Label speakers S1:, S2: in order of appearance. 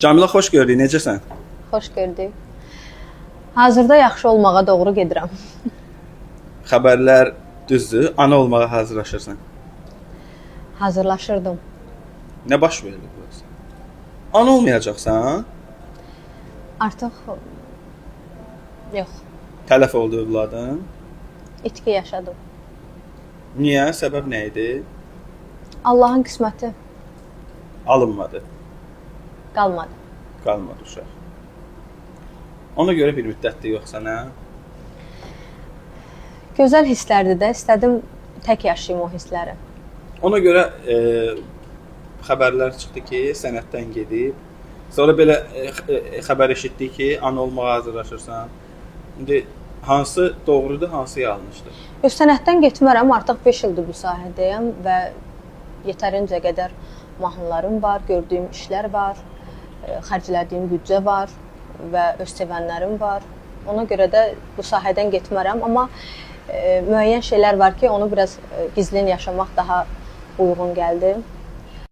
S1: Camilə, xoş gördük. Necəsən?
S2: Xoş gördük. Hazırda yaxşı olmağa doğru gedirəm.
S1: Xəbərlər düzdür? Ana olmağa hazırlaşırsan.
S2: Hazırlaşırdım.
S1: Nə baş verdi bu? Ana olmayacaqsan?
S2: Artıq yox,
S1: Tələf oldu övladın.
S2: itki yaşadım.
S1: Niyə? Səbəb nə idi?
S2: Allahın qisməti
S1: Alınmadı.
S2: qalmadı.
S1: Qalmadı uşaq. Ona görə bir müddətdir yoxsa nə?
S2: Gözəl hisslərdir də, istədim tək yaşayım o hissləri.
S1: Ona görə xəbərlər çıxdı ki, sənətdən gedib. Sonra belə xəbər eşitdik ki, ana olmağa hazırlaşırsan. İndi hansı doğrudur, hansı yanlışdır?
S2: Yox, sənətdən getmərəm, artıq 5 ildir bu sahədəyəm və yetərincə qədər mahnılarım var, gördüyüm işlər var, xərclədiyim büdcə var və öz sevənlərim var. Ona görə də bu sahədən getmərəm, amma müəyyən şeylər var ki, onu biraz gizlin yaşamaq daha uyğun gəldi.